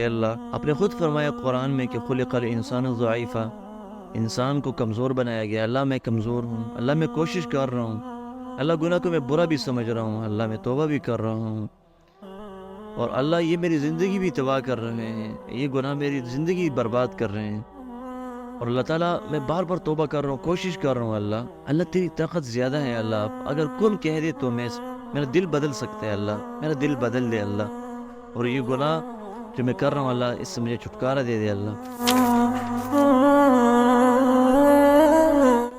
اے اللہ آپ نے خود فرمایا قرآن میں کہ خلق الانسان ضعیفا، انسان کو کمزور بنایا گیا۔ اللہ میں کمزور ہوں، اللہ میں کوشش کر رہا ہوں، اللہ گناہ کو میں برا بھی سمجھ رہا ہوں، اللہ میں توبہ بھی کر رہا ہوں، اور اللہ یہ میری زندگی بھی تباہ کر رہے ہیں، یہ گناہ میری زندگی برباد کر رہے ہیں، اور اللہ تعالیٰ میں بار بار توبہ کر رہا ہوں، کوشش کر رہا ہوں۔ اللہ تیری طاقت زیادہ ہے، اللہ اگر کن کہہ دے تو میرا دل بدل سکتا ہے، اللہ میرا دل بدل دے اللہ، اور یہ گناہ جو میں کر رہا ہوں اللہ اس سے مجھے چھٹکارا دے دے اللہ۔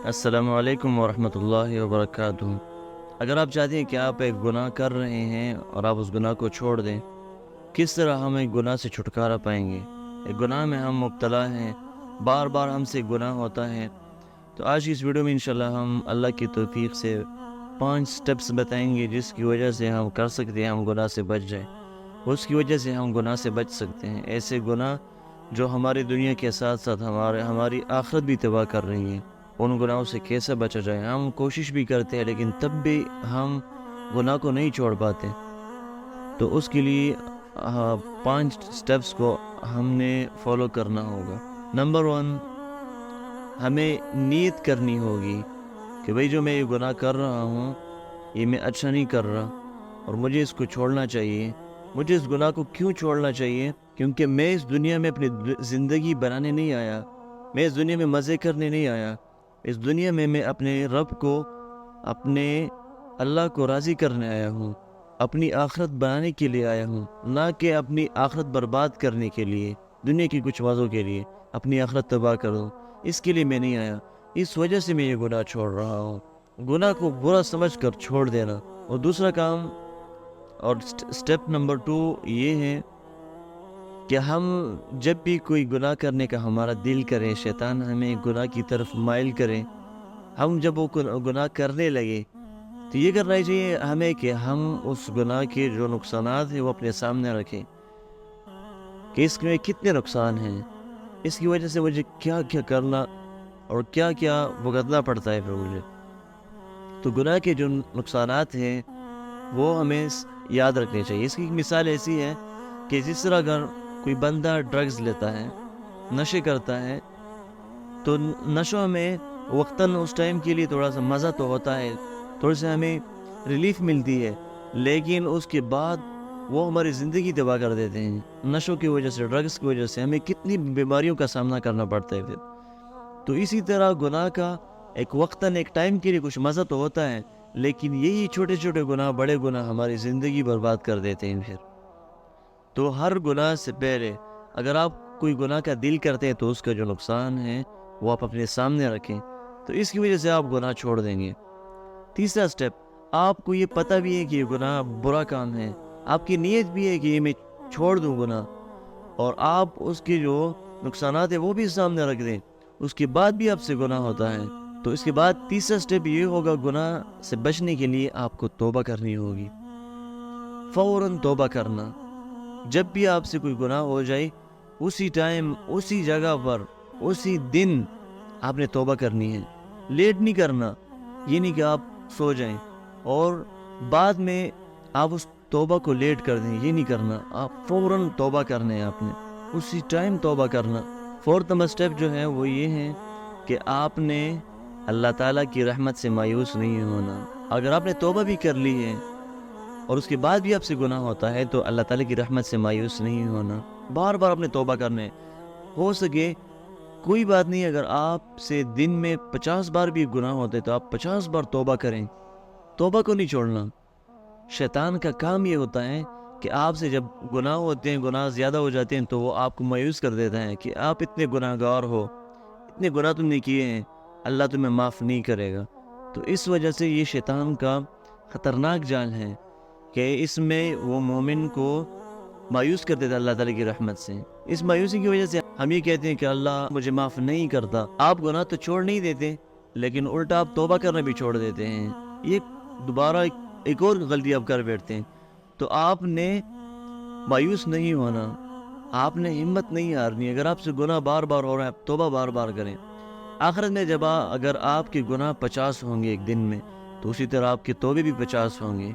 السلام علیکم ورحمۃ اللہ وبرکاتہ۔ اگر آپ چاہتے ہیں کہ آپ ایک گناہ کر رہے ہیں اور آپ اس گناہ کو چھوڑ دیں، کس طرح ہم ایک گناہ سے چھٹکارا پائیں گے؟ ایک گناہ میں ہم مبتلا ہیں، بار بار ہم سے گناہ ہوتا ہے، تو آج کی اس ویڈیو میں انشاءاللہ ہم اللہ کی توفیق سے 5 سٹیپس بتائیں گے جس کی وجہ سے ہم کر سکتے ہیں ہم گناہ سے بچ جائیں، اس کی وجہ سے ہم گناہ سے بچ سکتے ہیں۔ ایسے گناہ جو ہماری دنیا کے ساتھ ساتھ ہماری آخرت بھی تباہ کر رہی ہیں، ان گناہوں سے کیسے بچا جائے؟ ہم کوشش بھی کرتے ہیں لیکن تب بھی ہم گناہ کو نہیں چھوڑ پاتے، تو اس کے لیے 5 سٹیپس کو ہم نے فالو کرنا ہوگا۔ نمبر 1، ہمیں نیت کرنی ہوگی کہ بھئی جو میں یہ گناہ کر رہا ہوں یہ میں اچھا نہیں کر رہا اور مجھے اس کو چھوڑنا چاہیے۔ مجھے اس گناہ کو کیوں چھوڑنا چاہیے؟ کیونکہ میں اس دنیا میں اپنی زندگی بنانے نہیں آیا، میں اس دنیا میں مزے کرنے نہیں آیا، اس دنیا میں میں اپنے رب کو، اپنے اللہ کو راضی کرنے آیا ہوں، اپنی آخرت بنانے کے لیے آیا ہوں، نہ کہ اپنی آخرت برباد کرنے کے لیے، دنیا کی کچھ باتوں کے لیے اپنی آخرت تباہ کر دوں، اس کے لیے میں نہیں آیا۔ اس وجہ سے میں یہ گناہ چھوڑ رہا ہوں۔ گناہ کو برا سمجھ کر چھوڑ دینا۔ اور دوسرا کام اور سٹیپ نمبر 2 یہ ہے کہ ہم جب بھی کوئی گناہ کرنے کا ہمارا دل کرے، شیطان ہمیں گناہ کی طرف مائل کرے، ہم جب وہ گناہ کرنے لگے تو یہ کرنا چاہیے ہمیں کہ ہم اس گناہ کے جو نقصانات ہیں وہ اپنے سامنے رکھیں کہ اس میں کتنے نقصان ہیں، اس کی وجہ سے مجھے کیا کیا کرنا اور کیا کیا بھگتنا پڑتا ہے پھر مجھے۔ تو گناہ کے جو نقصانات ہیں وہ ہمیں یاد رکھنے چاہیے۔ اس کی ایک مثال ایسی ہے کہ جس طرح اگر کوئی بندہ ڈرگز لیتا ہے، نشے کرتا ہے، تو نشوں میں وقتاً اس ٹائم کے لیے تھوڑا سا مزہ تو ہوتا ہے، تھوڑی سی ہمیں ریلیف ملتی ہے، لیکن اس کے بعد وہ ہماری زندگی تباہ کر دیتے ہیں۔ نشوں کی وجہ سے، ڈرگز کی وجہ سے ہمیں کتنی بیماریوں کا سامنا کرنا پڑتا ہے پھر۔ تو اسی طرح گناہ کا ایک وقتاً ایک ٹائم کے لیے کچھ مزہ تو ہوتا ہے، لیکن یہی چھوٹے چھوٹے گناہ، بڑے گناہ ہماری زندگی برباد کر دیتے ہیں پھر۔ تو ہر گناہ سے پہلے اگر آپ کوئی گناہ کا دل کرتے ہیں تو اس کا جو نقصان ہے وہ آپ اپنے سامنے رکھیں، تو اس کی وجہ سے آپ گناہ چھوڑ دیں گے۔ تیسرا سٹیپ، آپ کو یہ پتہ بھی ہے کہ یہ گناہ برا کام ہے، آپ کی نیت بھی ہے کہ یہ میں چھوڑ دوں گناہ، اور آپ اس کے جو نقصانات ہیں وہ بھی سامنے رکھ دیں، اس کے بعد بھی آپ سے گناہ ہوتا ہے، تو اس کے بعد تیسرا سٹیپ یہ ہوگا، گناہ سے بچنے کے لیے آپ کو توبہ کرنی ہوگی، فوراً توبہ کرنا۔ جب بھی آپ سے کوئی گناہ ہو جائے، اسی ٹائم، اسی جگہ پر، اسی دن آپ نے توبہ کرنی ہے، لیٹ نہیں کرنا۔ یہ نہیں کہ آپ سو جائیں اور بعد میں آپ اس توبہ کو لیٹ کر دیں، یہ نہیں کرنا، آپ فوراً توبہ کرنا ہے، آپ نے اسی ٹائم توبہ کرنا۔ فورتھ نمبر سٹیپ جو ہے وہ یہ ہے کہ آپ نے اللہ تعالیٰ کی رحمت سے مایوس نہیں ہونا۔ اگر آپ نے توبہ بھی کر لی ہے اور اس کے بعد بھی آپ سے گناہ ہوتا ہے تو اللہ تعالیٰ کی رحمت سے مایوس نہیں ہونا، بار بار اپنے توبہ کرنے، ہو سکے کوئی بات نہیں، اگر آپ سے دن میں 50 بار بھی گناہ ہوتے تو آپ 50 بار توبہ کریں، توبہ کو نہیں چھوڑنا۔ شیطان کا کام یہ ہوتا ہے کہ آپ سے جب گناہ ہوتے ہیں، گناہ زیادہ ہو جاتے ہیں، تو وہ آپ کو مایوس کر دیتا ہے کہ آپ اتنے گناہ گار ہو، اتنے گناہ تم نے کیے ہیں، اللہ تمہیں معاف نہیں کرے گا۔ تو اس وجہ سے یہ شیطان کا خطرناک جال ہے کہ اس میں وہ مومن کو مایوس کر دیتا ہے اللہ تعالیٰ کی رحمت سے۔ اس مایوسی کی وجہ سے ہم یہ کہتے ہیں کہ اللہ مجھے معاف نہیں کرتا۔ آپ گناہ تو چھوڑ نہیں دیتے، لیکن الٹا آپ توبہ کرنا بھی چھوڑ دیتے ہیں، یہ دوبارہ ایک اور غلطی آپ کر بیٹھتے ہیں۔ تو آپ نے مایوس نہیں ہونا، آپ نے ہمت نہیں ہارنی۔ اگر آپ سے گناہ بار بار ہو رہا ہے، آپ توبہ بار بار کریں۔ آخرت میں جب اگر آپ کے گناہ 50 ہوں گے ایک دن میں، تو اسی طرح آپ کے توبے بھی 50 ہوں گے،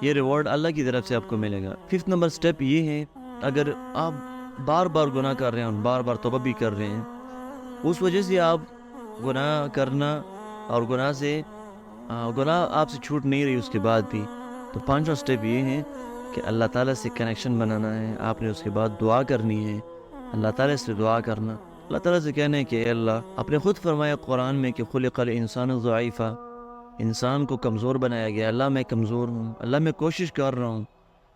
یہ ریوارڈ اللہ کی طرف سے آپ کو ملے گا۔ 5th نمبر سٹیپ یہ ہے، اگر آپ بار بار گناہ کر رہے ہیں، بار بار توبہ بھی کر رہے ہیں، اس وجہ سے آپ گناہ کرنا اور گناہ آپ سے چھوٹ نہیں رہی اس کے بعد بھی، تو 5واں سٹیپ یہ ہے کہ اللہ تعالیٰ سے کنیکشن بنانا ہے. آپ نے اس کے بعد دعا کرنی ہے، اللہ تعالیٰ سے دعا کرنا، اللہ تعالیٰ سے کہنا ہے کہ اے اللہ، آپ نے خود فرمایا قرآن میں کہ خلق الانسان ضعیفا، انسان کو کمزور بنایا گیا. اللہ میں کمزور ہوں، اللہ میں کوشش کر رہا ہوں،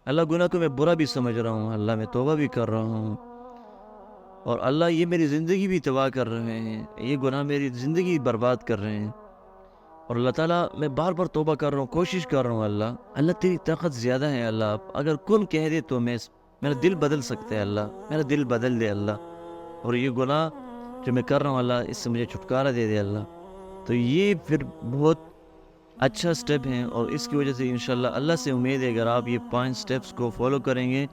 اللہ گناہ کو میں برا بھی سمجھ رہا ہوں، اللہ میں توبہ بھی کر رہا ہوں، اور اللہ یہ میری زندگی بھی تباہ کر رہے ہیں، یہ گناہ میری زندگی برباد کر رہے ہیں، اور اللہ تعالیٰ میں بار بار توبہ کر رہا ہوں، کوشش کر رہا ہوں. اللہ تیری طاقت زیادہ ہے. اللہ اگر کن کہہ دے تو میرا دل بدل سکتا ہے. اللہ میرا دل بدل دے اللہ، اور یہ گناہ جو میں کر رہا ہوں اللہ، اس سے مجھے چھٹکارا دے دے اللہ. تو یہ پھر بہت اچھا سٹیپ ہے، اور اس کی وجہ سے انشاءاللہ اللہ سے امید ہے اگر آپ یہ 5 سٹیپس کو فالو کریں گے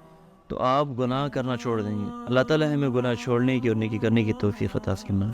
تو آپ گناہ کرنا چھوڑ دیں گے. اللہ تعالیٰ ہمیں گناہ چھوڑنے کی اور نیکی کرنے کی توفیق عطا فرمائے.